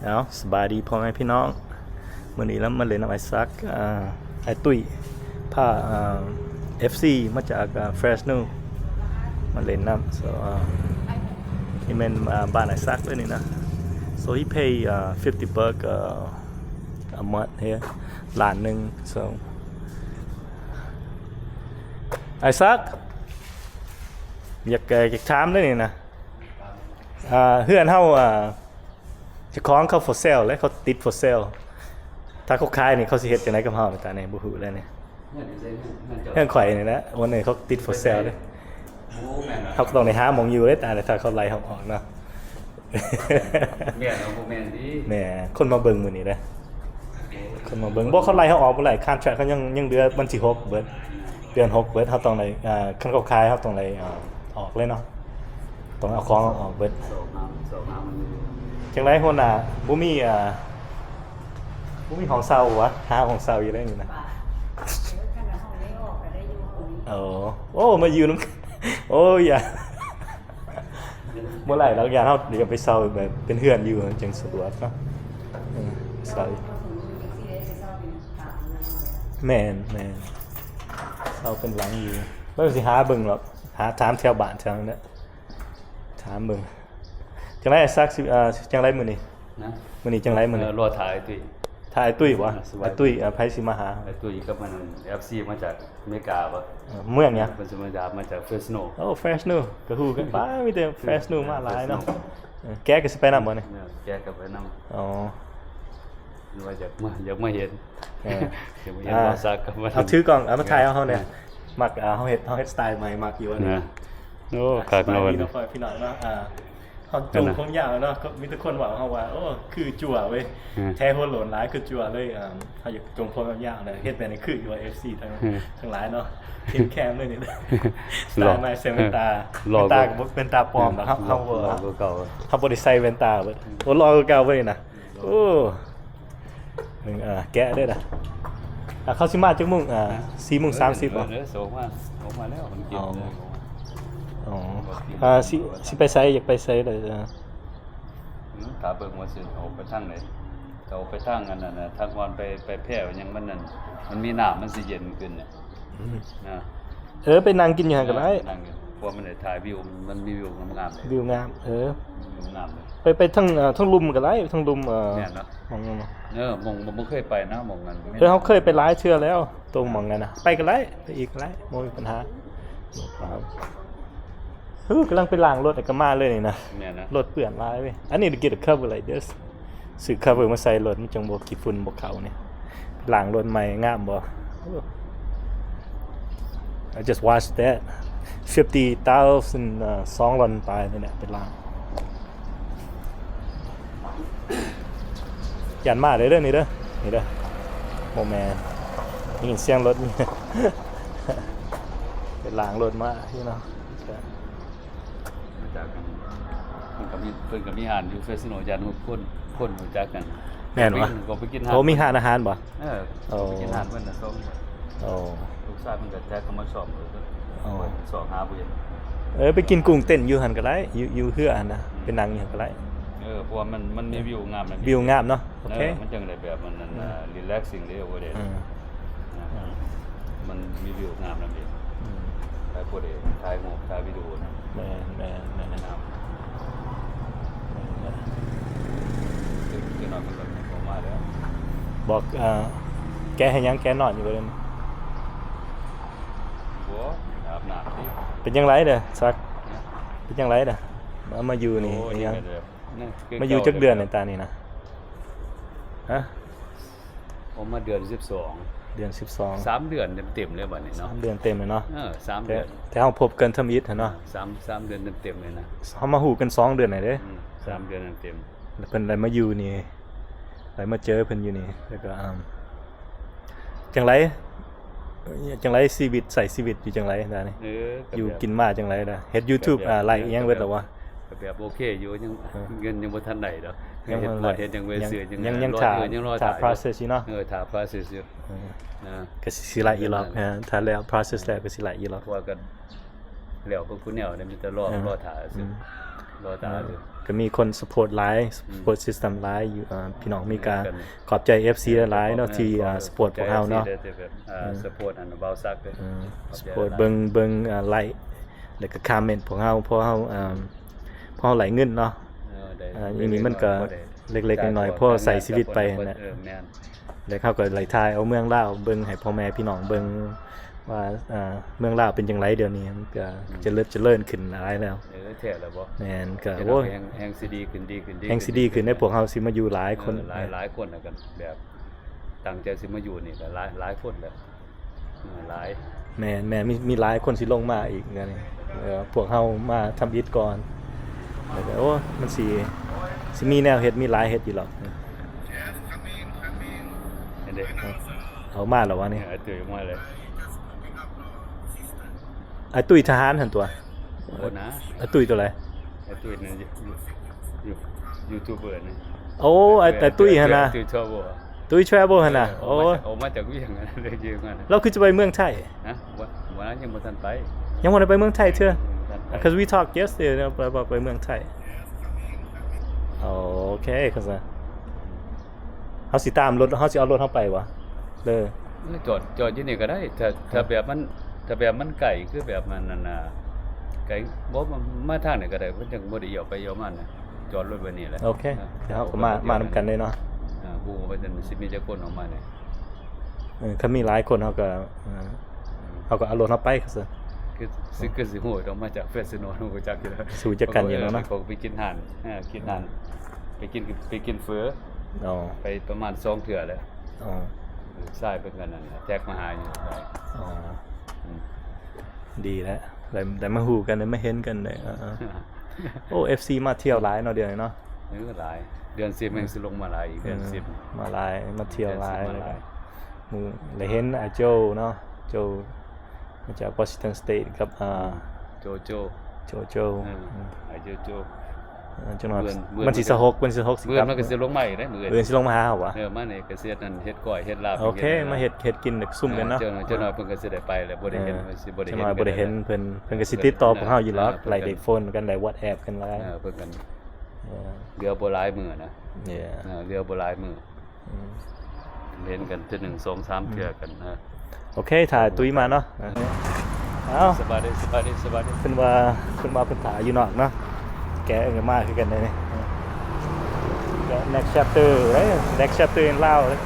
เอาสบายดีพ่อแม่พี่น้องมื้อนี้แล้วมาเล่นน้ำไอซักไอตุ้ยพาFC มาจากเฟรชโนมาเล่นน้ำ so นี่เป็นบ้านไอซักด้วยนี่นะ so he pay 50 bucks a month here ล้านหนึ่ง so ไอซักอยากถามด้วยนี่นะเพื่อนเฮาจะคล้องเขา for sale และเขาติด for sale ถ้าเขาขายนี่เขาสิเฮ็ดจังไดกับเฮาแต่ในบ่ฮู้แล้วนี่เรื่องข่อยนี่นะวันนี้เขาติด for sale เด้เขาก็ต้องได้หาหม่องอยู่เด้แต่ถ้าเขาไล่เฮาออกเนาะแม่เราบ่แม่นดิแหม่คนมาเบิ่งมื้อนี้เด้อคนมาเบิ่งบ่เขาไล่เฮาออกบ่ไล่ contract เขายังเดือนวันที่6เบิดเดือน6เบิดเฮาต้องได้คันเขาขายเฮาต้องได้ออกเลยเนาะต้องเอาของออกเบิดโซมามันจังไรคนบ่มีของเซาวะหาของเซาอยู่ได้อยู่นะโอ้มาอยู่น้ำโอ้ยอย่าเมื่อไหร่เราอยากเดี๋ยวไปเซาแบบเป็นเพื่อนอยู่จังสะดวกเนาะเซาแม่นเซาเป็นหลังอยู่แล้วสิหาเบิ่งหรอกหาถามแถวบ้านแถวนั้นถามเบิ่งจังไรซักจังไรมื้อนี้นะมื้อนี้จังไรมื้อนี้รอถ่ายตุ้ยถ่ายตุ้ยวะตุ้ยไผสิมาหาตุ้ยก็มัน FC มาจากอเมริกาบ่เมืองเนี้ยเพิ่นสิมาจากเฟสโนโอ้เฟรชนูก็ฮู้กันป้ามีแต่เฟรชนูมาหลายเนาะแกก็สิไปนำบ่นี่แกก็ไปนำอ๋อว่าอยากมาเห็นอยากมาเห็นว่าซักกับมันเอาถือกล้องเอามาถ่ายเอาเฮาเนี่ยมักเฮาเฮ็ดสไตล์ใหม่มักอยู่อันนี้โอ้คักเนาะพี่น้องเนาะเฮาจุ่มคงยาวเนาะก็มีแต่คนว่าเฮาว่าโอ้คือจั่วเว้ยแท้หัวโหลนหลายคือจั่วเลยเฮาอยากจุ่มคงยาวเลยเฮ็ดแบบนี้คืออยู่ว่า FC ทั้งหลายเนาะเห็นแคมเลยนี่สไตล์ใหม่ใส่แว่นตาเป็นตาปลอมนะครับเฮาบ่เก่าเฮาบ่ได้ใส่แว่นตาเบิดโอ้รอเก่าเว้ยนะโอ้แกะเด้อน่ะเข้าสิมาจักโมง4:30บ่ส่งมาแล้วมันเก็บเลยสิไปไสอยากไปไสเลยถาเบิ่งว่าสิเอาไปทางไหนเอาไปทางอันนั้นน่ะทางวันไปแพร่ยังมันนั่นมันมีน้ำมันสิเย็นขึ้นน่ะนะไปนั่งกินอยู่หั่นก็ได้เพราะมันได้ถ่ายวิวมันมีวิวงามๆเลยวิวงามวิวงามเลยไปทั้งลุมก็ได้ทั้งลุมเนี่ยเนาะมองบ่เคยไปนะมองนั้นเฮาเคยไปหลายเทื่อแล้วตรงหม่องนั้นน่ะไปก็ได้ไปอีกก็ได้บ่มีปัญหาครับกำลังไปล้างรถก็มาเลยนี่นะรถเปื้อนหลายเว้ยอันนี้ get a cover like this ซื้อ cover มาใส่รถมันจังบ่ขี้ฝุ่นบ่เข้านี่ล้างรถใหม่งามบ่ I just watched that 50,000 2,000ไปนี่แหละไปล้างยันมาเด้อนี่เด้อบ่แม่นได้ยินเสียงรถนี่ไปล้างรถมาพี่น้องจากกันเพิ่นก็มีอาหารอยู่เฟสโนจานคนรู้จักกันแม่นบ่ก็ไปกินโอ้มีอาหารบ่ไปกินอาหารเพิ่นน่ะส่งลูกชายเพิ่นก็แท้เข้ามาสอบสอบหาบ่เห็นไปกินกุ้งเต้นอยู่หั่นก็ได้อยู่เฮือหั่นน่ะเป็นนางอยู่หั่นก็ได้เพราะว่ามันมีวิวงามนั่นวิวงามเนาะโอเคมันจังได้แบบมันนั่นรีแลกซิ่งเด้โอเด้มันมีวิวงามนั่นเองถ่ายโพสต์ถ่ายรูปถ่ายวิดีโอนะแม่นะครับนอนกันผมมาแล้วบอกแกให้ยังแกนอนอยู่บ่เลยบ่อาบน้ำดิเป็นจังไดเด้อซักเป็นจังไดเด้อมาอยู่นี่ยังมาอยู่จักเดือนในตานี่นะฮะผมมาเดือน12 3เดือนเต็มๆเลยบัดนี้เนาะ3เดือนเต็มเลยเนาะ3เดือนแต่เฮาพบกันทำอิฐเนาะ3เดือนเต็มๆเลยนะเฮามาฮู้กัน2เดือนไหนเด้3เดือนเต็มเพิ่นได้มาอยู่นี่ได้มาเจอเพิ่นอยู่นี่แล้วก็จังไรชีวิตใส่ชีวิตอยู่จังไรดานี่อยู่กินมาจังไรดาเฮ็ด YouTube ไลค์อีหยังเบิดแล้ววะแบบโอเคอยู่ยังเงินยังบ่ทันได้ดอกเฮ็ดยังเว้เสือยังถ่า process อยู่เนาะถ่า process อยู่ก็สิไลค์อีหรอกถ้าแล้ว process แล้วก็สิไลค์อีหรอกว่ากันแล้วพวกคุณแนวได้มีแต่รอถ่าซื่อรอถ่าอยู่ ก็มีคน support หลาย support system หลายอยู่พี่น้องมีการขอบใจ FC หลายเนาะที่support พวกเราเนาะ support อันเบาซักเลย support เบิ่งไลค์แล้วก็ comment พวกเราเพราะเราพอไหลเงินเนาะอย่างนี้มันก็เล็กๆน้อยๆพอใส่ชีวิตไปนั่นแหละ แม่น แล้วเขาก็ไหลทายเอาเมืองลาวเบิ่งให้พ่อแม่พี่น้องเบิ่งว่าเมืองลาวเป็นจังไดเดี๋ยวนี้มันก็เจริญขึ้นหลายแล้ว แท้แล้วบ่ แม่นก็ โอ้ โอ้ ย ย แฮงสิดีขึ้น แห่งสิดีขึ้นได้พวกเฮาสิมาอยู่หลายคน หลายคนน่ะกันแบบตั้งใจสิมาอยู่นี่ก็หลายคนแบบหลาย แม่มีหลายคนสิลงมาอีกนะนี่พวกเฮามาทำอิฐก่อนแล้วก็โอ้มันสิมีแนวเฮ็ดมีหลายเฮ็ดอยู่หรอก เห็นเด้ เอามาแล้ววะนี่ ตื่นมาเลย ไอ้ตุ้ยทหารหั่นตัว โอ้นะ ไอ้ตุ้ยตัวไหน ไอ้ตุ้ยนั่นยูทูบเบอร์นี่ โอ้ไอ้ตุ้ยหั่นน่ะ ตุ้ยชอบบ่ ตุ้ย travel หั่นน่ะโอ้ เอามาจากเวียงนั่นเลยยืมกัน เราคือจะไปเมืองไทย ฮะวันนั้นยังบ่ทันไป ยังบ่ได้ไปเมืองไทยเทื่อ ทันไป because we talked yesterday นะไปเมืองไทยโอเคครับซะเฮาสิตามรถเฮาสิเอารถเฮาไปวะเด้อ จอดอยู่นี่ก็ได้ถ้าแบบมันไก่คือแบบมันนั่นน่ะไก่บ่มาทางไหนก็ได้เพิ่นจังบ่ได้เหยียบไปเหยียบมันน่ะจอดรถไว้นี่แหละ โอเคเดี๋ยวเฮาก็มานำกันเลยเนาะ บูว่าจะสิมีจักคนออกมาเนี่ย ถ้ามีหลายคนเฮาก็เอารถเฮาไปครับซะ คือสิฮู้ต้องมาจากเฟสโนนฮู้จักอยู่แล้ว สู้จักกันอยู่แล้วเนาะ ก็ไปกินอาหารกินอาหารไปกินเฟ้อ อ๋อ ไปประมาณ2เทื่อแล้ว อ๋อ ทรายเป็นกันนั่นน่ะแท็กมาหาอยู่ อ๋อดีแล้วได้มาฮู้กันได้มาเห็นกันได้โอ้ FC มาเที่ยวหลายเนาะเดี๋ยวนี้เนาะ หลายเดือน10แม่งสิลงมาหลายอีกเดือน10 มาหลายมาเที่ยวหลาย เดือน10มาหลาย มึงได้เห็นโจเนาะโจมาจาก Washington State กับโจ โจ ไอ้โจ จังหวัด มื้อ มันสิสะหกสิ มื้อมันก็สิลงมาอีกได้มื้อ เอื่นสิลงมาหาเหรอวะ มานี่ก็สินั่นเฮ็ดก้อยเฮ็ดลาบ โอเคมาเฮ็ดกินซุ่มกันเนาะ เจ้าน้อยเพิ่นก็สิได้ไปแล้วบ่ได้เห็นสิบ่ได้ จัง เห็ ห น วะบ่ได้เห็นเพิ่นก็สิติดต่อพวกเฮาอยู่หรอกไลน์เด็กโฟนกันไลน์ WhatsApp กันหลาย เพิ่นกันเรือบ่หลายมื้อนะ เนี่ย เรือบ่หลายมื้อเห็นกันเทื่อ1 2 3เทื่อกันนะ โอเคถ่ายตุ้ยมาเนาะเอ้า สบายดี เพิ่นว่าเพิ่นถ่ายอยู่นอกเนาะแกมาคือกันได้นี่ next chapter right next chapter in Lao đấy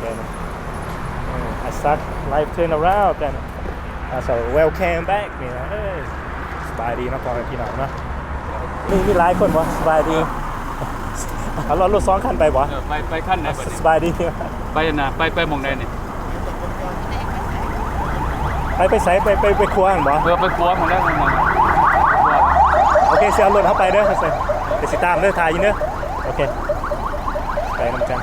I suck life turn around then so welcome back นี่นะสบายดีเนาะพ่อแม่พี่น้องเนาะมีหลายคนบ่สบายดีเอารถ2คันไปบ่ ไปขั้นไหนบัดนี้ สบายดี ไปนะไปหม่องใดนี่ ไปใส่ไปครัวหั่นบ่ ไปครัวหม่องใดหม่อง โอเคสิเอารถเฮาไปเด้อเดี๋ยวสิตามเด้อถ่ายอยู่เด้อโอเคไปนำกัน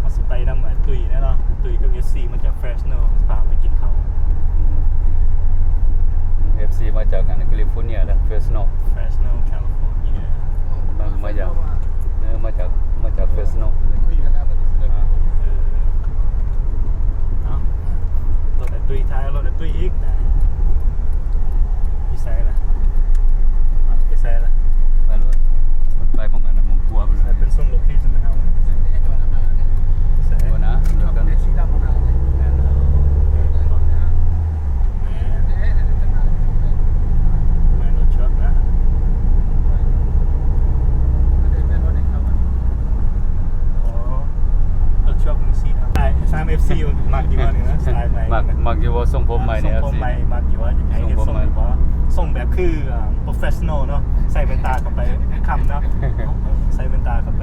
เอาสิไปนำตุ้ยแน่เนาะตุ้ยกับ SC มาจาก Fresno พาไปกินข้าว FC มาจากแคลิฟอร์เนียนะเฟสโน Fresno California มาจากเฟสโน เอารถไอ้ตุ้ยท้ายรถไอ้ตุ้ยอีกนะอีไซล่ะอีไซล่ะ ไปรถไปหม่องนั้นน่ะหม่องครัวไปเลย เป็นส่งโลเคชั่นนะครับใส่ ตัวนะเดี๋ยวกัน แมนรถช็อปนะอ๋อรถช็อปมันสีดำ3FC มักอยู่ว่านี่นะสไตล์ใหม่ มักอยู่ว่าทรงผมใหม่เนี่ย ส่งผมใหม่มักอยู่ว่าอยากให้เฮ็ดส่งอยู่บ่ส่งแบบคือprofessional เนาะใส่แว่นตาเข้าไปคำเนาะใส่แว่นตาเข้าไป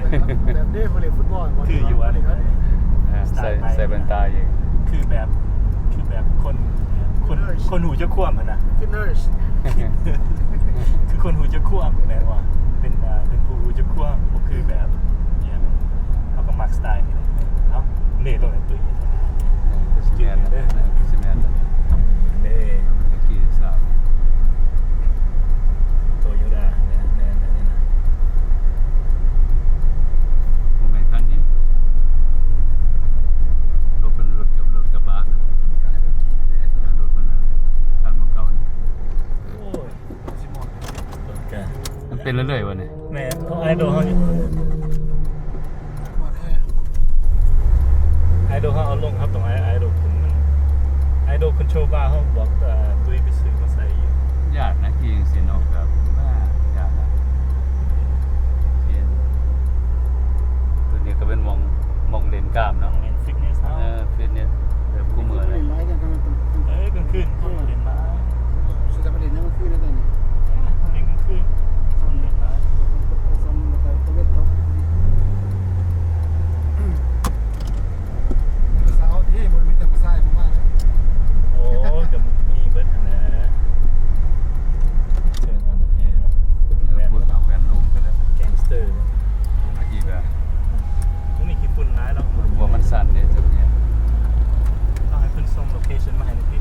แบบนี้เขาเรียกฟุตบอล คืออยู่ว่านี่ ใส่แว่นตาอย่าง คือแบบคนหูจะคว่ำนะ คือเนอร์ส คือคนหูจะคว่ำแบบว่าเป็นผู้หูจะคว่ำก็คือแบบเนี่ยเขาก็มักสไตล์นี่แหละเนาะเล่โลดตุ้ย ซีเมนต์เล่ กี่สาว โตโยต้าเนี่ยนะ ผมเป็นคันนี้รถเป็นรถกระบะนะ มีการเป็นกี่เนี่ย รถเป็นคันของเก่านี่ โอ้ย ซิมอน เรื่อยๆวะเนี่ย แม่เขาไอดอลเขาไอดอลเขาเอาลงครับตรงไอดอลคุณมันไอดอลคอนโทรลบาร์เขาบอกตุ้ยไปซื้อมาใส่อยู่ ยากนะที่สินออกแบบว่ายากนะเทียนตัวนี้ก็เป็นมองเลนกล้ามเนาะ เห็นฟิตเนสเขา ฟิตเนสแบบคู่มือเลย ร้อยกันกัน เอ้ยกลางคืนเขาเล่นมา สุดท้ายประเด็นนั่นมันคือนั่นเอง เล่นกลางคืนเขาเล่นมา สมมันก็ต้องเล่นท็อปสาวที่มันไม่แต่ผู้ชายผมว่า โอ้กับมีเบิร์ดนะเชิญอันเอเนาะ พูดเอาแฟนลงกันแล้ว แกงสเตอร์ เมื่อกี้แบบ พวกนี้กี่ฝุ่นร้ายแล้ว หัวมันสั่นเนี่ยจุดเนี้ย ต้องให้คุณส่งโลเคชั่นมาให้ในพี่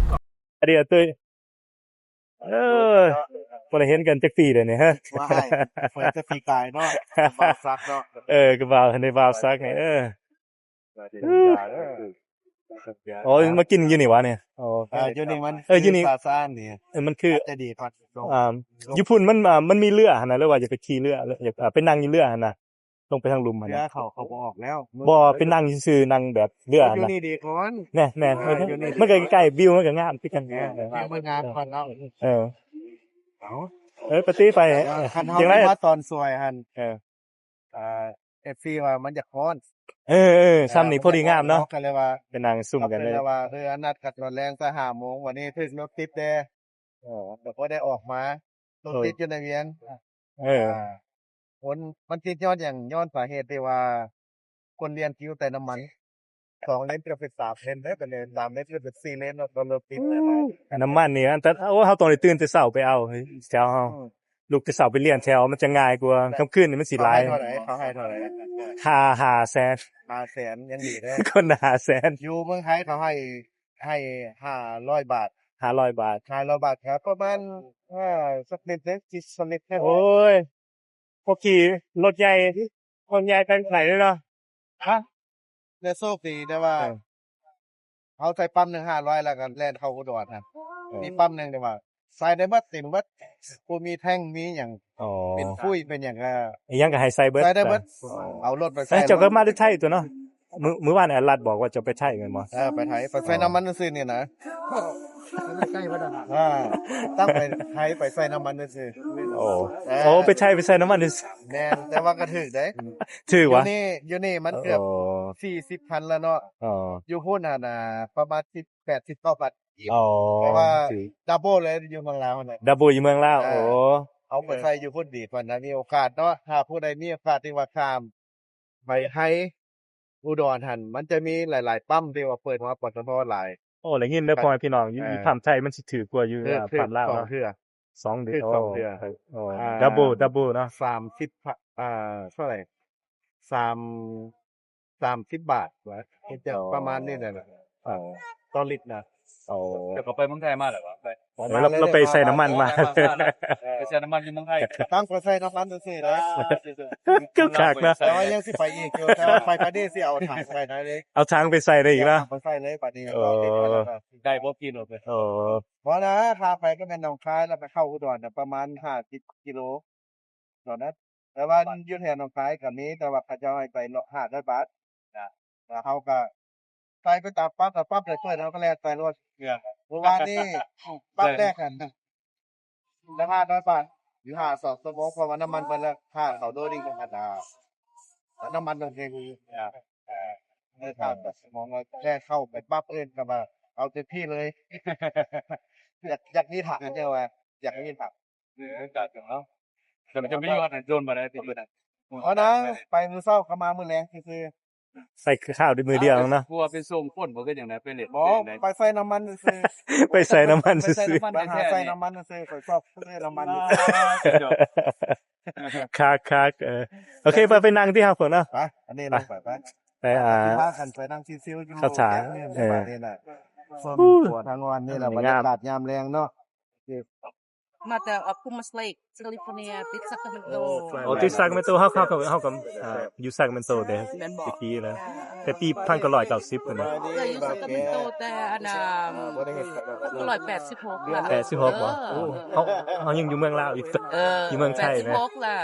ก่อนเดี๋ยวตุ้ยพอได้เห็นกันจักปีเลยเนี่ยฮะ ว่าให้เฟิร์สจะฟีกายเนาะบาซักเนาะ ก็บ่าวในบ่าวซักไงโอ้ยมากินอยู่นี่วะเนี่ยโอ้ อยู่นี่มัน อยู่นี่ ปลาซ่านนี่ มันคือ จะดีพอด ญี่ปุ่นมันมีเรือหั่นน่ะแล้วว่าจะไปขี่เรืออยากไปนั่งอยู่เรือหั่นน่ะลงไปทางลุมหั่น เรือ น่ะ เขาออกแล้ว บ่ไปนั่งซื่อๆนั่งแบบเรือหั่น อยู่ น่ะ นี่ดีก่อน แน่ๆมันก็ใกล้ๆวิวมันก็งามคือกัน เมื่องานก่อนเนาะ ปฏิไป คันเฮา จังไร มาตอนสวยหัน เออ FC ว่ามันจะค้อน ซ้ำนี่พอดีงามเนาะ กันเลยว่า เป็นนางซุ่มกันเลย เลยว่านัดกันตอนแรงแต่5 โมงวันนี้ถึงรถติดเด้แต่ก็ได้ออกมารถติดอยู่ในเวียงผลมันติดย้อนสาเหตุที่ว่าคนเรียนคิวแต่น้ำมัน2 เลนก็เป็น3 เลนได้เป็นเลน3 เลนก็เป็น4 เลนแล้วก็รถติดเลย น้ำมันนี่อันแต่เฮาต้องได้ตื่นแต่เช้าไปเอาเฮ้ยแถวเฮาลูกแต่เช้าไปเรียนแถวมันจะง่ายกว่าค่ำคืนนี่มันสิหลาย เขาให้เท่าไหร่ 5แสน 500,000ยังดีเด้ คน5แสน อยู่เมืองไทยเขาให้500 บาท 500 บาท 500 บาทครับประมาณสักนิดเล็กจิสนิดแค่ โอ้ยพวกขี่รถใหญ่คนใหญ่ไปไหนเลยเนาะ ฮะเด้โชคดีแต่ว่าเขาใส่ปั๊มหนึง500แล้วก็แล่นเข้าอุดรครับมีปั๊มหนึงแต่ว่าใส่ได้เบิดเต็มเบิดบ่มีแท่งมีหยัง อ๋อ เป็นฟุ้ยเป็นหยังก็ อีหยังก็ให้ใส่เบิด ใส่ได้เบิดเอารถไปใส่ เจ้าก็มาได้ไทยตัวเนาะมื้อวานรัฐบอกว่าจะไปไทยแม่นบ่ ไปไทยไปใส่น้ำมันซื่อๆนี่นะใกล้บ่ได้ตั้งไปไทยไปใส่น้ำมันซื่อ โอ้ไปไทยไปใส่น้ำมันนี่ แม่นแต่ว่าก็ถึกได้ ถือ อยู่ วะ นี่มันเกือบ40,000แล้วเนาะ อ๋อ อยู่พุ่นน่ะประมาณ18 19 บาท อ๋อ เพราะว่าดับเบิลเลยอยู่เมืองลาวน่ะ ดับเบิลอยู่เมืองลาวโอ้ เอาไปใส่อยู่พุ่นดีกว่านะมีโอกาสเนาะถ้าผู้ใดมีโอกาสที่ว่าข้ามไปให้อุดรหันมันจะมีหลายๆปั๊มที่ว่าเปิดมาปตทหลาย โอ้แล้วยินเด้อพ่อแม่พี่น้องอยู่ภาคไทยมันสิถือกว่าอยู่ภาคลาว สอง เนาะ เทื่อ 2เดือน สองเทื่อ โอ้ดับเบิลเนาะ 30เท่าไหร่30 บาทวะจะประมาณนี้แหละต่อลิตรนะ โอ้ เดี๋ยวเขาไปเมืองไทยมาเหรอวะไป เราไปใส่น้ำมันมา ไปใช้น้ำมันอยู่เมืองไทย ตั้งไปใส่น้ำมันซื่อๆนะ ก็คักนะ แต่ว่ายังสิไปอีกอยู่แต่ว่าไปประเดี๋ยวสิเอาถังไปนะเลย เอาทางไปใส่ได้อีกนะ ไปใส่เลยปัดนี้ เออ ต่อลิตรแล้วก็ ได้บ่กินหรอกไป โอ้ เพราะนะพาไปก็เป็นหนองคายแล้วไปเข้าอุดรน่ะประมาณ50 กิโลตอนนั้นแต่ว่าอยู่แถวหนองคายกับนี้แต่ว่าเขาจะให้ไป500 บาทแล้วเขาก็ไปตามปั๊บแต่ปั๊บเลยเพื่อนเขาก็แล่นไปรถ เนี่ย เมื่อวานนี้ปั๊บแรกกันแล้ว500 บาทอยู่2 ชั่วโมงเพราะว่าน้ำมันเบิดแล้วค่าเขาโดดิ่งธรรมดาแล้วน้ำมันโดนเทคือเลยค่าแบบสมองเราแค่เข้าไปปั๊บเอิ้นก็ว่าเอาเต็มที่เลย อยากมีถังกันเจ้าว่าอยากมีถัง กัดเนาะแต่มันจะไม่ยอดโดนมาได้ติดเลย อ๋อนะไปมื้อเช้าเข้ามามื้อแลงซื่อ ใส่ข้าวด้วยมือเดียวเนาะ กลัวเป็นส่งคนบ่ก็อย่างนั้นเป็นเล็ด ๆบ่ไปใส่น้ำมันซื่อ ไปใส่น้ำมัน ไป ซื้ ใส่ อ น้ำมัน ๆไปหา แท้ ใส่ ๆ น้ำมันซื่อๆข้อยชอบใส่น้ำมัน คักโอเคไปนั่งที่ห้างเพิ่นเนาะ ไปอันนี้ลงไปไปพากันไปนั่งชิวๆอยู่ เข้าฉาก นี่น่ะส่วนตัวทางวันนี่แหละบรรยากาศยามแรงเนาะ มาแต่พูมัสเลกแคลิฟอร์เนียติดซัคราเมนโต โอ้ที่ซักเมนโตเฮากับอยู่ซักเมนโตเด้ตะกี้นะแต่ปี1990พุ่นนะ เคยอยู่ซัคราเมนโตแต่อันน่ะ186ล่ะ 86บ่โอ้เฮายังอยู่เมืองลาวอยู่อยู่เมืองไทยนะ 86ล่ะ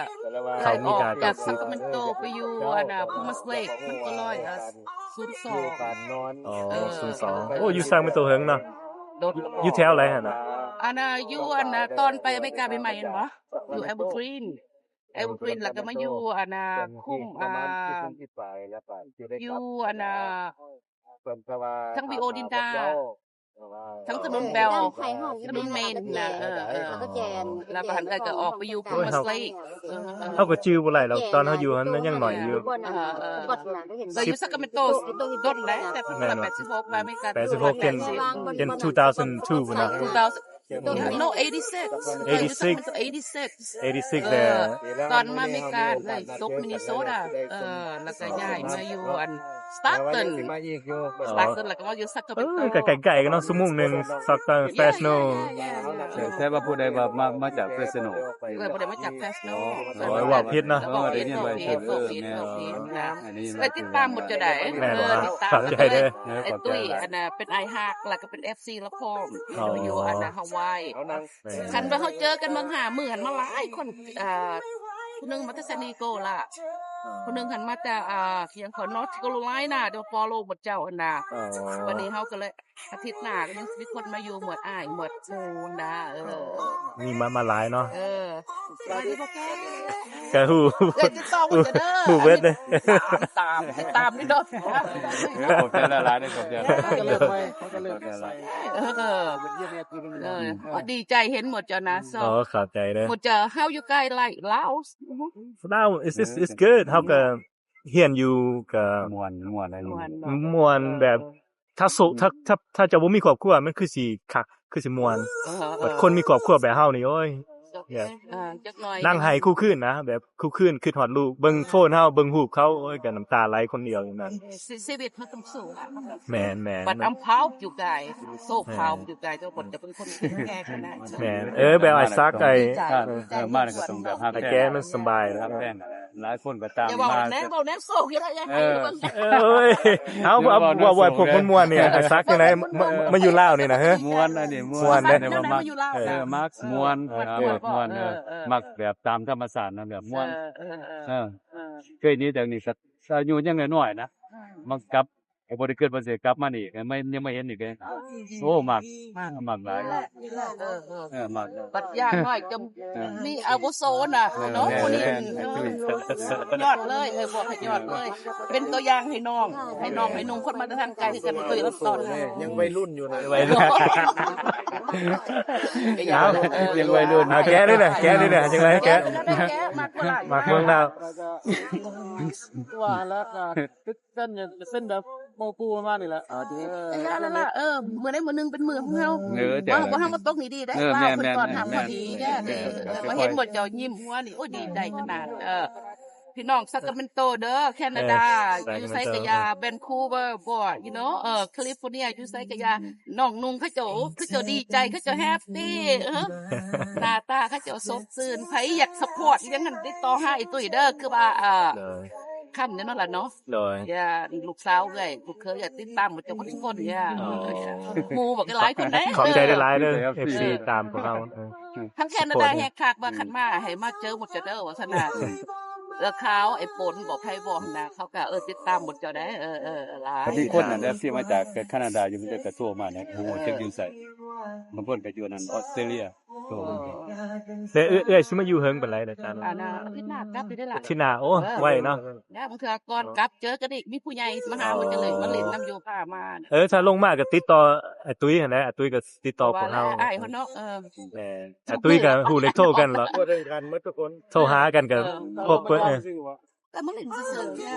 เขามีการ จากซัคราเมนโตไปอยู่อันน่ะพูมัสเลกมันก็02 การนอน อ๋อ02โอ้อยู่ซักเมนโตเฮิงเนาะ โดด อยู่แถวไหนหั่นน่ะ อันน่ะอยู่อันน่ะตอนไปอเมริกาใหม่ๆเห็นบ่อยู่แอลเบอร์กรีนแล้วก็มาอยู่อันน่ะคุ้ม ประมาณที่ไปแล้วป่ะที่ได้ อยู่อันน่ะ เพิ่นก็ว่า ทั้งวิโอดินดา ทั้งถนนเบลถนนเมนนะก็แจน แล้วก็หันไปก็ออกไปอยู่พูมัสเลก เฮาก็จื้อบ่ไหลแล้วตอนเฮาอยู่หันยังน้อยอยู่ กดน่ะก็เห็น เราอยู่ซัคราเมนโตต้นแล้วแต่ปี86มาอเมริกา 86เป็น2002พุ่นน่ะ no 86 86แต่ ตอนมาอเมริกาเลยตกมินนิโซตาแล้วก็ย้ายมาอยู่อันสตาร์ตัน มาอีกอยู่ แล้วก็มาอยู่ซัคราเมนโต ไกลๆกันเนาะชั่วโมงนึงสักตอนเฟสโน แต่ว่าผู้ใดว่ามาจากเฟสโน บ่ได้มาจากแฟสโน โอ้ยว่าผิดเนาะ ได้ยินไว้ ผิดนะไปติดตามหมดจะได้ แม่นบ่ ติดตาม เข้าใจเด้อ ไอ้ตุ้ยอันน่ะเป็นไอฮักแล้วก็เป็น FC ละพร้อมอยู่อันน่ะฮาวาย เอานั่ง คันว่าเขาเจอกันเมืองหามื้อหันมาหลายคนผู้หนึงมาจากซานดิเอโกล่ะผู้หนึงหันมาจากเคียงขอนอร์ทแคโรไลนาเดี๋ยวฟอลโลว์หมดเจ้าอันน่ะวันนี้เฮาก็เลยอาทิตย์หน้าก็ยังมีคนมาอยู่หมดอ้ายหมดหมู่นะมีมาหลายเนาะ สวัสดีพ่อแก ก็ฮู้ ติดต่อหมดจะเด้อ ฮู้เบิดเด้อ ตามนี่เด้อ ขอบใจหลายๆได้ขอบใจ เขาก็เลิกไปเขาก็เลิกไป ดีใจเห็นหมดจ้ะนะ อ๋อเข้าใจเด้อ หมดจะ how you guys like Laos Now is good เฮาก็เฮียนอยู่ก็ ม่วนอะไรนี่ ม่วนแบบถ้าจะบ่มีครอบครัวมันคือสิคักคือสิม่วนบัดคนมีครอบครัวแบบเฮานี่โอ้ย จักหน่อย นั่งไห้คู่คืนนะแบบคู่คืนคิดฮอดลูกเบิ่งโฟนเฮาเบิ่งรูปเขาโอ้ยก็น้ำตาไหลคนเดียวอย่างนั้น ชีวิตมันต้องสู้ แม่น but I'm proud you guys so proud you guys ทุกคนจะเป็นคนแก่ขนาด แม่นแบบไอ้ซักไอ้ มาก็ต้องแบบฮัก ไอ้ แท้ แกมันสบายแล้ว ฮักแท้หลายคนก็ตาม อย่าบอก มา แน่บอกแน่โซ่กี่ได้ยังไงบ้าง เอ้ยเอาว่าพวกม่วนๆเนี่ยไอ้ซักจังได๋มาอยู่ลาวนี่นะเฮ้อ ม่วนอันนี้ม่ ม่ ว วน น ได้ เด้ ว่ามัก อยู่ลาว มักม่วนม่วนมักแบบตามธรรมชาตินะแบบม่วนเคยนี้แต่นี่ก็อายุยังน้อยๆนะมันกลับบ่ได้เกิดบ่สิกลับมานี่ไม่ยังไม่เห็นอีกเลยโอ้มักหลายมัก ปัดยากหน่อยจะมีอาวุโสน่ะเนาะคนนี้ยอดเลยบอกให้ยอดเลย เป็นตัวอย่างให้น้องให้นุ่งคนมาทางไกลกันตัวรับสอน ยังวัยรุ่นอยู่นะ ไว้ด้วยเอายังไว้รุ่นเอาแกด้วยนะจังได๋แกมาเมืองลาว ว่าแล้วก็เส้นอย่างเส้นแบบโมปูประมาณนี้แหละนั่นล่ะมื้อใดมื้อนึงเป็นมื้อของเฮา จ้ะ ว่าเฮามาตกนี่ดีได้ว่าเพิ่นก่อนทำพอดีแก่ว่าเห็นหมดเจ้ายิ้มหัวนี่โอ้ดีใจขนาดพี่น้องซัคราเมนโตเด้อแคนาดาอยู่ไสกะยาแวนคูเวอร์บ่you knowแคลิฟอร์เนียอยู่ไสกะยาน้องนุ่งเขาเจ้าดีใจเขาเจ้าแฮปปี้หน้าตาเขาเจ้าสดชื่นไผอยากซัพพอร์ตยังงั้นติดต่อหาไอ้ตุ้ยเด้อคือว่าคั่นเนาะล่ะเนาะ โดย อย่าลูกสาวเอ้ยลูกเคยอย่าติดตามหมดเจ้าคนอย่าหมู่บอกหลายคนเด้ ขอบใจได้หลายเด้อ FC ตามพวกเรา ทั้งแคนาดาแฮกคักว่าคันมาให้มาเจอหมดเจ้าเด้อว่าซั่นน่ะแล้วเขาไอ้ปนบอกไผบอกนะเขาก็ติดตามหมดเจ้าได้หลาย มีคนน่ะที่มาจากแคนาดาอยู่มันจะกระโทรมาเนี่ยโหจักอยู่ไสมันเพิ่นก็อยู่นั่นออสเตรเลียโต เอ้ยสิมาอยู่เฮิงปานใดล่ะจ๊ะ น่ะที่หน้ากลับได้ล่ะ ที่หน้าโอ้ไว้เนาะ บางเทื่อก่อนกลับเจอกันอีกมีผู้ใหญ่มาหามันจะเลยมาเล่นน้ำโยคะมา ถ้าลงมาก็ติดต่อไอ้ตุ้ยหั่นแหละไอ้ตุ้ยก็ติดต่อพวกเฮา อ้ายเฮาเนาะแหม่ไอ้ตุ้ยก็ฮู้เลขโทรกันแล้ว พูดกันหมดทุกคน โทรหากันก็พบเพิ่นแต่มาเล่นซื่อๆเนี่ย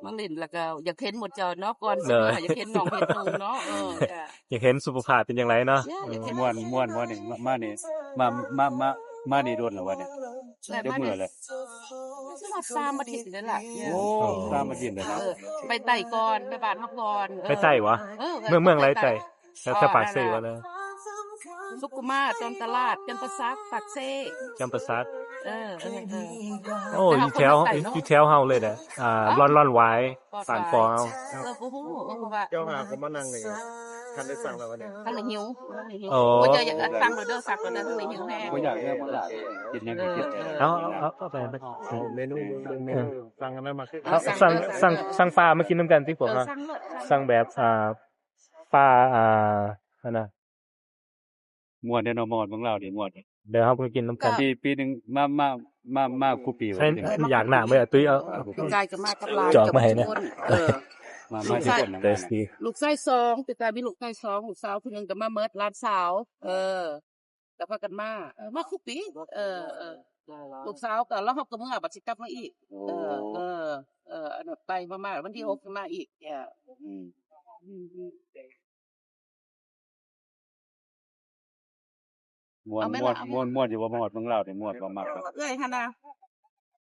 มาเล่นแล้วก็อยากเห็นหมดเจ้าเนาะก่อนอยากเห็นน้องเห็นนุ่งเนาะอยากเห็นสุขภาพเป็นจังไดเนาะ ม่วนว่านี่มานี่มานี่โดนแล้ววะเนี่ยเดี๋ยวมื้อเลย สมัคร3อาทิตย์นั่นล่ะ โอ้ตามมาดินเลยนะ ไปไต่ก่อนไปบ้านเฮาก่อน ไปไต้วะเมืองไรไต้ถ้าปากเซ่วะนะ สุกุมาตอนตลาดจันทร์ซักปักเซ่ จำประสาท เออ โอ้อยู่แถวอยู่แถวเฮาเลยเด้อร่อนไว้สานฟอเฮา ปูฮู้ว่า เจ้าหาก็มานั่งนี่ท่านได้สั่งแล้ววันนี้ ทั้งหิวโอ้โอ้เจออยากสั่งเด้อสั่งเด้อทั้งหิวแห้ง บ่อยากเนี่ยบ่ล่ะกินหยังก็กิน เอาไป เอาเมนูสั่งกันได้มาคือ เอาสั่งปลามากินน้ำกันที่ผมนะ สั่งเลย สั่งแบบปลาอันน่ะ ม่วนเด้อเนาะมอดของเรานี่ม่วน เดี๋ยวเฮาไปกินน้ำกัน ปีหนึงมากูปี ใช่อยากหน้ามื้อตุ้ยเอา พี่กายก็มากับหลาน จอกมาให้นะ มาที่คนนะ เดสตี ลูกชาย2พี่กายมีลูกชาย2ลูกสาวผู้นึงก็มาเมิดหลานสาวก็พากันมาคุปีลูกสาวก็แล้วเฮาก็มื้อบัดสิกลับมาอีกอันนั้นไปมาวันที่6ก็มาอีกม่วนอยู่บ่มอดของเรานี่ม่วนบ่มัก เอ้ยหั่นน่ะ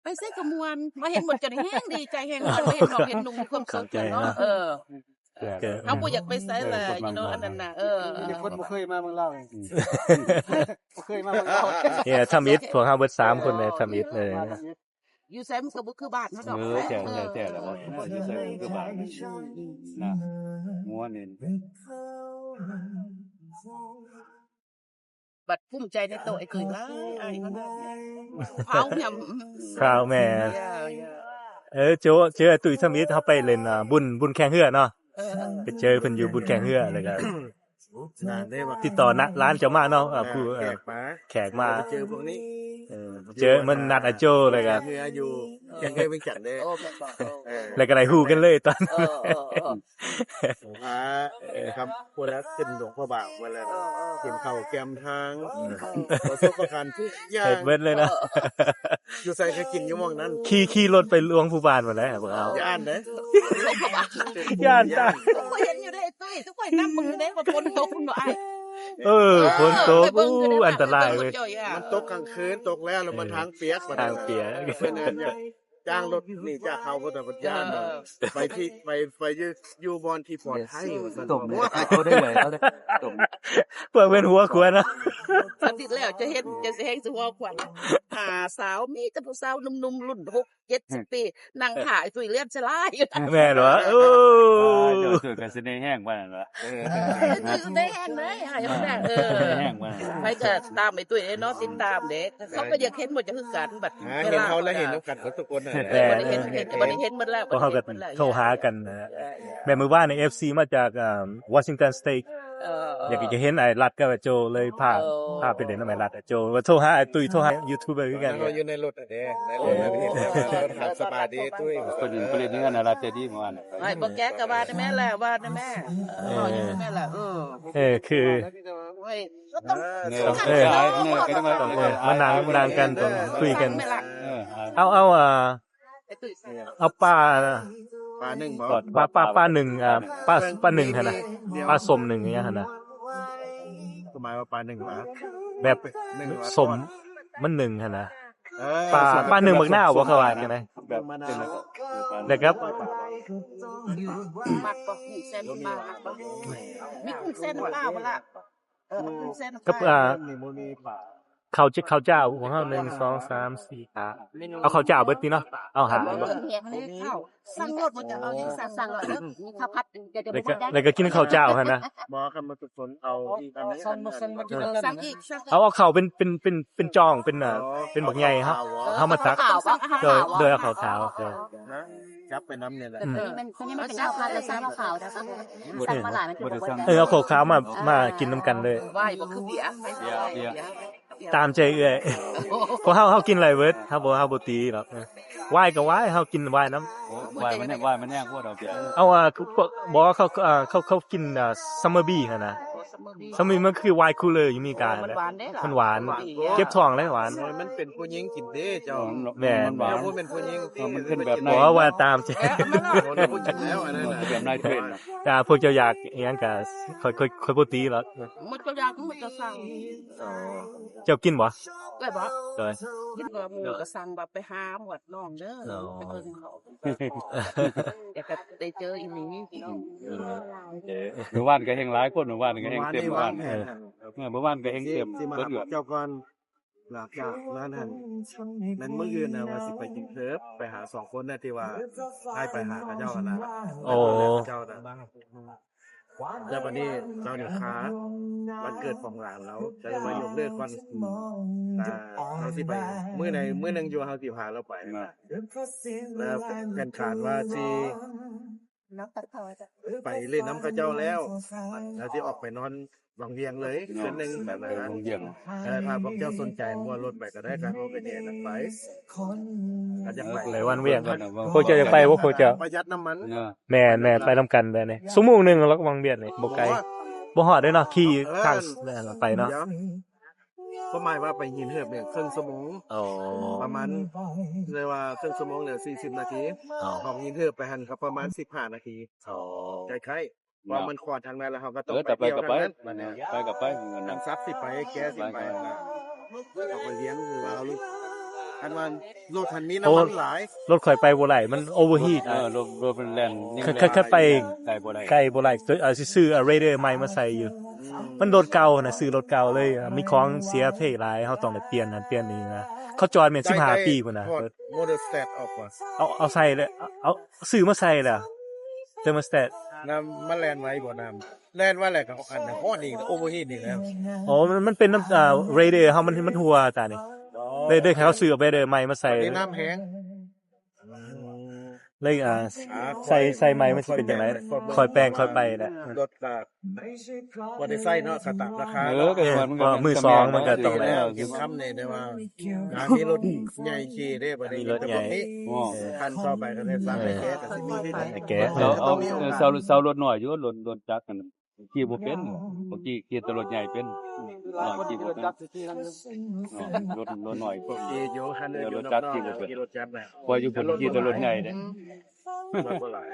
ไปใส่กระมวลมาเห็นหมดจนแห้งดีใจแห้งหมดเห็นน้องเห็นนุ่งมีความสุขเนาะเอาบ่อยากไปใส่เลยอันนั้นน่ะคนบ่เคยมาเมืองลาวบ่เคยมาเมืองลาว เนี่ยทำอิฐพวกเฮาเบิด3คนเลยทำอิฐเลยนะ อยู่ไสมันก็บ่คือบ้านเฮาดอก แท้แล้วบ่อยู่ใส่คือบ้านนะม่วนนี่ บัดภูมิใจในโตไอ้ตุ้ยหลายอ้ายมันเผาหยัง ข้าวแม่เจอตุ้ยทำอิฐเฮาไปเล่นบุญแข่งเรือเนาะไปเจอเพิ่นอยู่บุญแข่งเรือแล้วก็ ติดต่อนะร้านเจ้ามาเนาะผู้แขกมา เจอพวกนี้ เจอมันนัดอาโจเลยครับ เฮืออยู่ยังเคยเป็นจัดเด้ โอ้แม่บอก แล้วก็ได้ฮู้กันเลยตอน ผมพาครับพวกนั้นขึ้นหลวงพ่อบางมาแล้วกินข้าวแกมทางประสบการณ์ทุกอย่า เฮ็ด ง เบิดเลยนะ อยู่ใส่ก็กินอยู่หม่องนั้น ขี่รถไปลวงผู้บ้านหมดแล้วพวกเอา อย่าอ่านเด้ ย่านตา ทุกคนเห็นอยู่ได้ไอ้ตุ้ยทุกคนนำมือได้ว่าฝนตกเนาะอ้าย ฝนตกอันตรายเว้ย มันตกกลางคืนตกแล้วแล้วมันทางเปียก ทางเปียก เป็นอันเนี่ยจ้างรถนี่จ้างเขาก็แต่ปัญญาไปที่ไปอยู่บอนที่ปลอดภัยตกเอาได้เลยเอาได้ตก เปิดเป็นหัวควรนะ อาทิตย์แล้วจะเห็นจะสิแฮงสิว่าขวัญหาสาวมีแต่ผู้สาวหนุ่มๆรุ่น6-70 ปีนั่งถ่ายตุ้ยเลียนสลายอยู่ แม่นเหรอเจ้าถือกันสิได้แห้งว่านั่นล่ะ ได้แห้งเลยอ้ายมันน่ะ แห้งว่า ไปก็ตามไอ้ตุ้ยเนาะติดตามเด้เขาก็อยากเห็นหมดจะคือกันบัด เห็นเขาแล้วเห็นน้ำกัดทุกคน บ่ได้เห็นหมดแล้ว ก็เฮาก็โทรหากันนะแม่มื้อวานใน FC มาจากวอชิงตันสเตทอยากจะเห็นไอ้รัดกับไอ้โจเลยพาไปเล่นน้ำไอ้รัดไอ้โจว่าโทรหาไอ้ตุ้ยโทรหายูทูบเบอร์คือกัน เราอยู่ในรถเด้ในรถเห็นแล้วทางสบายดีตุ้ย คนอื่นเล่นนี่กันน่ะล่ะแต่ดีเมื่อวาน ไอ้บ่แก้ก็ว่าได้แม่แหละว่าได้แม่อยู่แม่ล่ะคือ เว้ยก็ต้อง เนี่ยก็ต้องมานั่งกันต้องคุยกัน เอาปลา ปลาหนึ่งบ่ ปลาหนึ่งปลาหนึ่งหั่นน่ะปลาสมหนึ่งอย่างเงี้ยหั่นน่ะ หมายว่าปลาหนึ่งปลา แบบสมมันหนึ่งหั่นน่ะปลาหนึ่งบักหน้าบ่เข้าว่าจังได๋ แบบมะนาว นะครับ มักบ่มีเส้นมาบ่มีกุ้งเส้นปลาบ่ล่ะกุ้งเส้น กับนี่บ่มีปลา ข้าวเจ้าของเฮา1 2 3 4เอาข้าวเจ้าเบิดติเนาะเอาหาบ่ สั่งรถบ่จะเอาสั่งรถมีข้าวผัดเดี๋ยวแล้วก็กินข้าวเจ้าหั่นนะ บ่กันมาฝนเอาอันนี้ สั่งอีกสั่ง เอาข้าวเป็นจองเป็นบักใหญ่ครับเฮามาตักโดยเอาข้าวขาว จับไปน้ำเนี่ยแหละ มันเป็นข้าวผัดและข้าวขาวนะครับสั่งมาหลายมันจะบอกว่า เอาข้าวขาวมากินน้ำกันเลย ไหว้บ่คือเบียร์ ตามใจเอื้อยเพราะเฮากินหลายเบิดเฮาบ่ตีหรอกไหว้ก็ไหว้เฮากินไหว้น้ำ ว่ายมันแห้งพวกเราเปีย เอาบอกว่าเขากินซัมเมอร์บี้หั่นน่ะซัมเมอร์มันคือไวน์คูลเลอร์อยู่มีการมันหวานเก็บท้องเลยหวาน มันเป็นผู้หญิงกินเด้เจ้า แม่ มันหวาน ผู้เป็นผู้หญิง มันขึ้นแบบ บอกว่าตามใจ ผู้หญิงแล้วอันนั้นน่ะ แบบนายเทรน พวกเจ้าอยากอีหยังก็ค่อยบ่ตีหรอก มันก็อยากมันจะสั่ง เจ้ากินบ่ ได้บ่ โดย กินก็หมู่ก็สั่งแบบไปหาหมวดน้องเด้อไปเบิ่งเขาเดี๋ยวก็ได้เจออีหลีพี่น้อง หมู่บ้านก็แห่งหลายคนหมู่บ้านก็แห่ง านนี้วางแผนหั่น เมื่อวานก็เฮงเต็ม สิมา เบิด หา เอือ เจ้าก่อนหลังจากนั้นหั่นนั้นมื้ออื่นน่ะว่าสิไปกินเคิร์ฟไปหา2คนน่ะที่ว่าให้ไปหาเขาเจ้าหั่นน่ะ โอ้ เจ้าน่ะแล้ววันนี้เจ้าเนี่ยค้าวันเกิดของหลานเราจะมายกเลิกก่อนเราสิไปมื้อหนึงอยู่เฮาสิพาเราไปแล้วกันขาดว่าสิ น้ำตัดเขาจะ ไปเล่นน้ำกระเจ้าแล้วแล้วที่ออกไปนอนบางเวียงเลยคืนหนึงแบบนั้นนะ โรงเรียน ถ้าพวกเจ้าสนใจว่ารถไปก็ได้การเอาไปเนี่ยนั่นไปก็จะไป หลายวันเวียงกันพวกเจ้าอยากไปบ่พวกเจ้า ประหยัดน้ำมัน เออ แม่นไปนํกันได้นี่ชั่วโมงหนึงแล้วก็วังเวียงนี่บ่ไกลบ่ฮอดเด้อเนาะขี่ทางไปเนาะ ดี๋ยวก็หมายว่าไปหินเหือบเนี่ยครึ่งชั่วโมง อ๋อ ประมาณเลยว่าครึ่งชั่วโมงเนี่ย40 นาที อ๋อ ของหินเหือบไปหันครับประมาณ15 นาที อ๋อ ใจใครว่ามันขวดทางนั้นแล้วเราก็ต้อง แต่ไป เที่ยว ก็ ทาง ไป นั้นมันเนี่ย ไปก็ไปเงิน ทา นะ งซับสิไปแก้สิไปนะเอาไปเลี้ยงคือว่าเอาลูกอันวันรถคันนี้น้ำมันหลาย รถข่อยไปบ่ไหลมันโอเวอร์ฮีท รถเป็นแลนนิ่ง เคยไป ไกลบ่ได้ ไกลบ่ไหลสิซื้อเรเดอร์ใหม่มาใส่อยู่ มันรถเก่าน่ะซื้อรถเก่าเลยมีของเสียเพหลายเฮาต้องได้เปลี่ยนนั่นเปลี่ยนนี่นะเขาจอดแม่น15 ปีพุ่นน่ะ ถอดโมเดลสเตทออกว่า เอาใส่เลยเอาซื้อมาใส่ล่ะเทอร์โมสแตท น้ำมันแลนไว้บ่น้ำแลนว่าแหละกับอันฮอดอีกโอเวอร์ฮีทอีกแล้ว อ๋อมันเป็นน้ำเรเดอร์เฮามันหัวตานี่เลยเขาซื้อเรเดอร์ใหม่มาใส่ นี่น้ำแห้ง เลยใส่ไม้มันสิเป็นจังไดคอยแปลงคอยไปน่ะ รถจากบ่ได้ใส่เนาะก็ตามราคา ก็มือสองมันก็ต้องแล้ว กินคำเนี่ยได้ว่างานนี้รถใหญ่ขี่ได้บ่ได้ มีรถใหญ่ คันต่อไปก็ได้สร้างให้แก้ก็สิมีที่ไหน ไอ้แก เซารถหน่อยอยู่รถจักรกันขี่บ่เป็นบางทีขี่แต่รถใหญ่เป็นขี่บ่เป็นรถหน่อย ขี่อยู่คันเดียว รถจักรขี่บ่เป็น ขี่รถจักรน่ะ พออยู่บนขี่แต่รถใหญ่เด้ รถบ่หลาย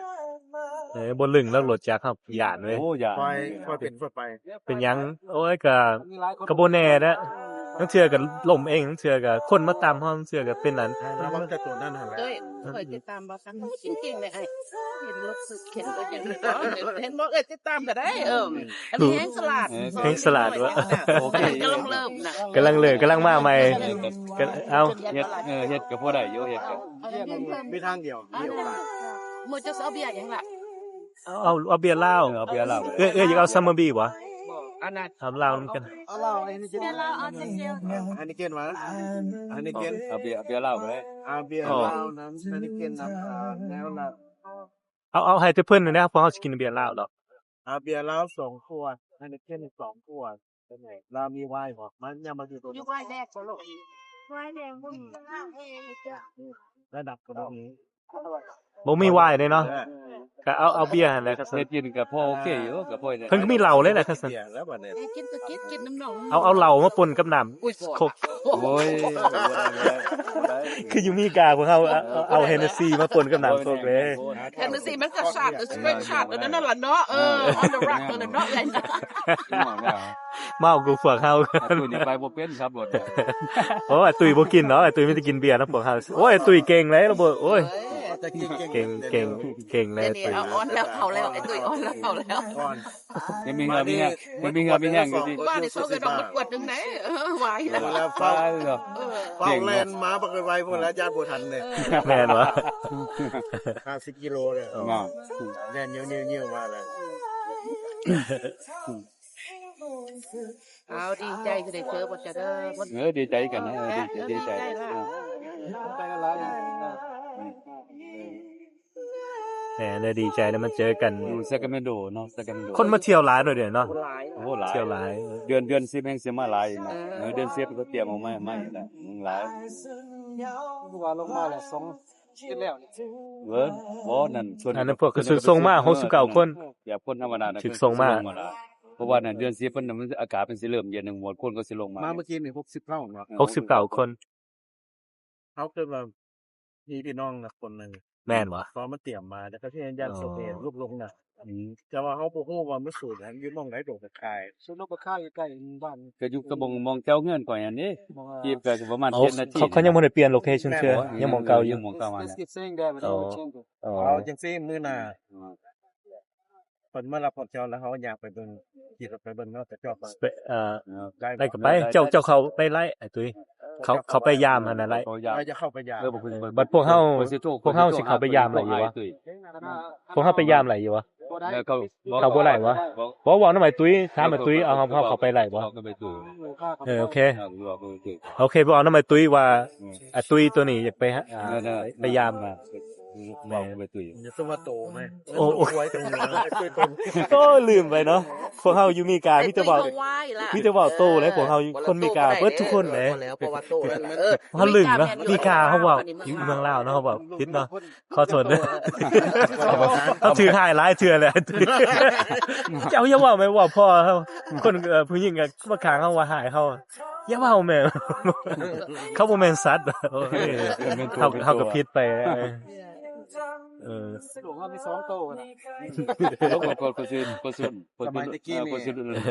บนลึงแล้วรถจักรครับหยานเว้ย โอ้อย่า ปล่อยเป็นไป เป็นหยังโอ้ยก็บ่แน่นะทั้งเทื่อก็ล่มเองทั้งเทื่อก็คนมาตามเฮาทั้งเทื่อก็เป็นนั้น ระวังแต่ตัวนั้นหั่นแหละ เอ้ยเคยติดตามบ่กันจริงๆเลยไอ้เห็นรถสึกเข็นรถอย่างนี้เห็นบ่ติดตามก็ได้อันนี้แห้งสลัด แห้งสลัดวะ โอเค กำลังเริ่มนะ กำลังมาใหม่ก็เอา เฮ็ดก็พอได้อยู่เฮ็ดก็ มีทางเดียวมีโอกาส หมูจะเอาเบียร์อย่างละ เอาเบียร์เหล้า เอาเบียร์เหล้า อยากเอาซัมเมอร์บีบ่ อันนั้น ทำเหล้ามันกัน เอาเราอันนี้เจน เราเอาเจล อันนี้เกณฑ์มาอันนี้เกณฑ์ เอาเบียร์เหล้าก็ได้ อาเบียร์เรานั้นอันนี้เกณฑ์น้ำแล้วนะ เอาให้แต่เพิ่นนะเพราะเฮาสิกินเบียร์เหล้าดอก อาเบียร์เรา2 ขวดอันนี้เกณฑ์2 ขวดเป็นไงเรามีไวน์บ่มันยังมาอยู่ตัว อยู่ นี้ ไว้แรกบ่ลูก ไว้แดงบุ้งเฮ้ยจ้ะ ระดับกระบอกนี้ บ่มีไวน์เลยเนาะก็เอาเบียร์นั่นแหละครับ เฮ็ดกินก็พอโอเคอยู่ก็พอได้ เพิ่นก็มีเหล้าเลยแหละครับ เบียร์แล้วบัดนี้ กินก็กินน้ำหนอง เอาเหล้ามาปนกับน้ำ อุ้ย โคก โอ้ย คืออยู่มีกาพวกเฮาเอาเฮนเนสซีมาปนกับน้ำโคกเว้ย แค่นั้นสิมันก็ชาติสเปนชาตินั่นล่ะเนาะon the rock นั่นเนาะไงนะ เมากูพวกเฮา ตัวนี้ไปบ่เป็นครับรถ โอ้ยตุ้ยบ่กินเนาะไอ้ตุ้ยมีแต่กินเบียร์นะพวกเฮาโอ้ยตุ้ยเก่งเลยระเบิดโอ้ย จะกิน เก่งเลย นี่ ตุ้ย เอาออนแล้วเอาแล้วไอ้ตุ้ยออนแล้วเอาแล้ว ก่อน ยังมีเงินมีแห้งอยู่ดิ ว่านี่สู้กันดอกมันกวดนึงไหนไหวแล้ว แล้ว ฟ้า เฝ้า เหรอ เฝ้าแลนมาบักไว้พวกแล้วญาติบ่ทันเนี่ย แม่นวะ 50 กิโลเนี่ย เนาะ แล่นเยี่ยวๆมาเลย เอาดีใจก็ได้เจอบ่จะเด้อ ดีใจกันนะดีใจ แหมได้ดีใจแล้วมันเจอกัน อยู่ซากาเมโดเนาะซากาเมโด คนมาเที่ยวหลายด้วยเด้อเนาะ หลาย โอ้หลาย เที่ยวหลาย เดือน10แห่งสิมาหลายนะเดือน10ก็เตรียมเอามาแล้วหลาย ว่าลงมาแล้ว2กินแล้วนี่ เวิร์ดบ่นั่น อันนั้นพวกก็สึกส่งมา69คน แบบคนธรรมดานะ ถึกส่งมา เพราะว่านั่นเดือน10เพิ่นมันอากาศเป็นสิเริ่มเย็นหมดคนก็สิลงมา มาเมื่อกี้นี่60เท่าเนาะ 69คน เขาคือว่าพี่น้องนะคนนึง แม่นวะ ตอนมันเตรียมมาแล้วก็ที่ญาติโซเปรูปลงน่ะแต่ว่าเขาบ่ฮู้ว่ามันสูตรนั้นอยู่หม้องไหนโดดตะคายสูตรนกกระคายใกล้ๆบ้าน ก็อยู่กระบงมองเจ้าเงื่อนก่อนอันนี้จีบก็ประมาณ เอา 7นาที เขายังบ่ได้เปลี่ยนโลเคชั่นเชื่อยังมองเก่าอยู่ ยังมองเก่ามา saying that อ๋อ เอาจังซี่มื้อหน้าไป คนเมื่อเราพบเจ้าแล้วเขาอยากไปเบิ่งขี่รถไปเบิ่งเนาะแต่จอด ไปไล่กับไปเจ้าเขาไปไล่ไอ้ตุ้ยเขาไปยามหั่นน่ะไล่ เราจะเข้าไปยาม บัดพวกเฮาสิเขาไปยามอะไรอยู่วะพวกเฮาไปยามอะไรอยู่วะเขาบ่ไล่วะบ่เว้านำไอ้ตุ้ยถามไอ้ตุ้ยเอาเขาไปไล่บ่โอเคบ่เอานำไอ้ตุ้ยว่าไอ้ตุ้ยตัวนี้อยากไปไปยามแม่ไปตุ้ย อย่าตัวว่าโตไหม โอ้ ไว้ตรงนี้ตุ้ยตน ก็ลืมไปเนาะพวกเฮาอยู่มีกามีแต่เว้าโตเลยพวกเฮาคนมีกาเบิดทุกคนแหละ แล้วเพราะว่าโตแล้ว เฮาลืมเนาะมีกาเฮาเว้าอยู่เมืองลาวเนาะเฮาเว้าผิดเนาะขอโทษเด้อเขาถือหายหลายเทื่อเลยเจ้าอย่าเว้าแม่ว่าพ่อเฮาคนผู้หญิงก็มาข้างเฮาว่าหายเฮาอย่าเว้าแม่เขาบ่แม่นสัตว์เฮาก็ผิดไปหลวงเขามี2โตนะ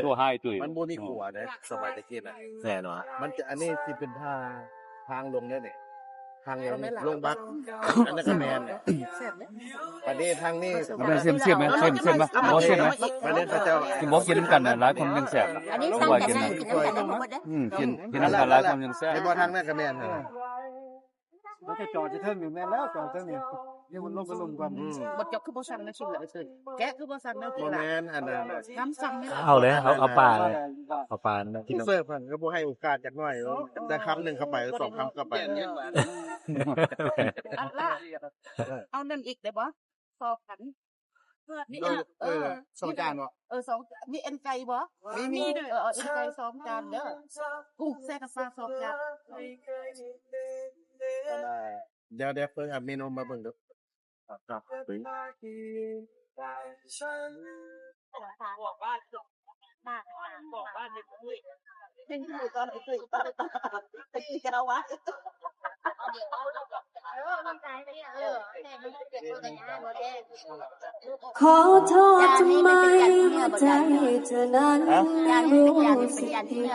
ตัวให้ตุ้ย มันบ่มีขัวเด้สมัยตะกี้น่ะ แน่นอน มันจะอันนี้สิเป็นทางลงเนี่ยนี่ทางลงบักอันนั้นก็แม่นเนี่ยประเด็นทางนี้ มันเสียมมั้ยเสียมมั้ยบ่เสียมมั้ย ประเด็นพระเจ้า สิบ่กินกันน่ะหลายคนยังแซ่บ อันนี้สั่งกันได้กินน้ำกันได้หมดเด้อ กินกันหลายคนยังแซ่บ ไอ้บ่ทางนั้นก็แม่นเหรอ มันจะจอดจะเทิงอยู่แม่นแล้วจอดเทิงนี่เดี๋ยวมันลงกันลงกัน บ่จบคือบ่สั่งนะชิมเลยแกะคือบ่สั่งนะ บ่ คือละ แม่นอันนั้น น้ำสั่งนี่ เอาเลยเอาปลาเลยเอาปลาที่ ผู้เสิร์ฟเพิ่นก็บ่ให้โอกาสจักหน่อยได้คำนึงเข้าไป2คำเข้าไป อันละเอานั่นอีกได้บ่สอบกันนี่2จานบ่ 2มีเอ็นไก่บ่มีด้วยเอ็นไก่2จานเด้อกุ้งแซ่กับปลา2จาน เดี๋ยวเพิ่นเอาเมนูมาเบิ่งดูครับเป็นอยู่ตอนไอ้ตุ้ยตอนตีกันเอาวะ ขอโทษทำไมใจเธอนั้นรู้สึกผิดใ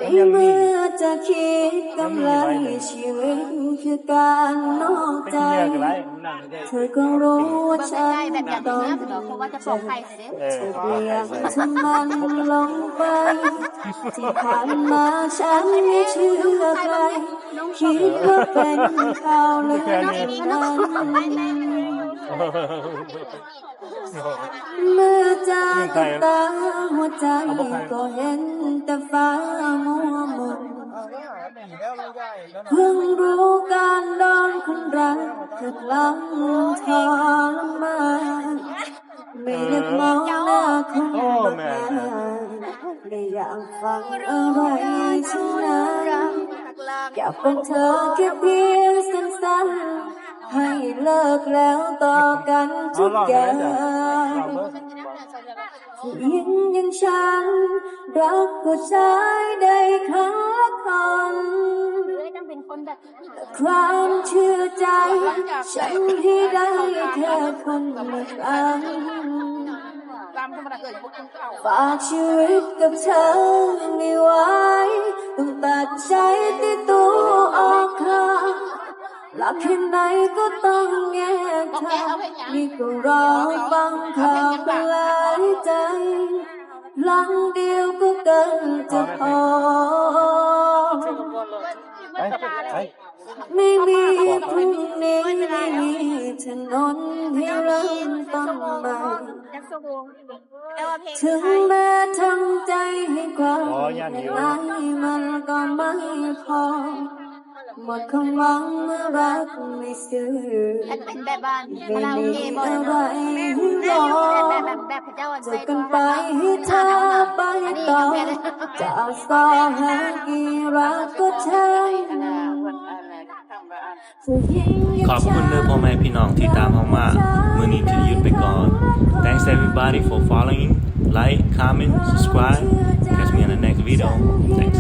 นเมื่อจะคิดกำไรชีวิตคือการนอกใจเธอก็รู้ว่าฉันต้องเธอเปลี่ยนทำมันลงไปที่ผ่านมาฉันไม่เชื่อใครคิดว่าเป็นข่าวลือนั้นเมื่อจากตาหัวใจก็เห็นแต่ฟ้ามัวมนเพิ่งรู้การโดนคนรักคือหลังทรมานไม่อยากมองหน้าคนแบบนั้นไม่อยากฟังอะไรทั้งนั้นอยากเป็นเธอแค่เพียงสั้นๆให้เลิกแล้วต่อกันทุกอย่างผู้หญิงอย่างฉันรักผู้ชายได้ครั้งละคนความเชื่อใจฉันให้ได้แค่คนละครั้งฝากชีวิตกับเธอไม่ไหวต้องตัดใจที่ตัวออกข้างหลับแค่ไหนก็ต้องแยกทางนี่ก็รอฟังข่าวปลายใจหลังเดียวก็เกินจะพอไม่มีพรุ่งนี้ไม่มีถนนให้เริ่มต้นใหม่ถึงแม้ทำใจให้ความในมันก็ไม่พอหมดความหวังเมื่อรักไม่ซื่อเป็นแบบบ้านเราเกย์บอยอะไรให้รอจะกันไปให้เธอไปต่อจะสอหากี่รักก็ใช่ขอบคุณเด้อพ่อแม่พี่น้องที่ตามเข้ามามื้อนี้ถือหยุดไปก่อน Thanks everybody for following like comment subscribe catch me in the next video thanks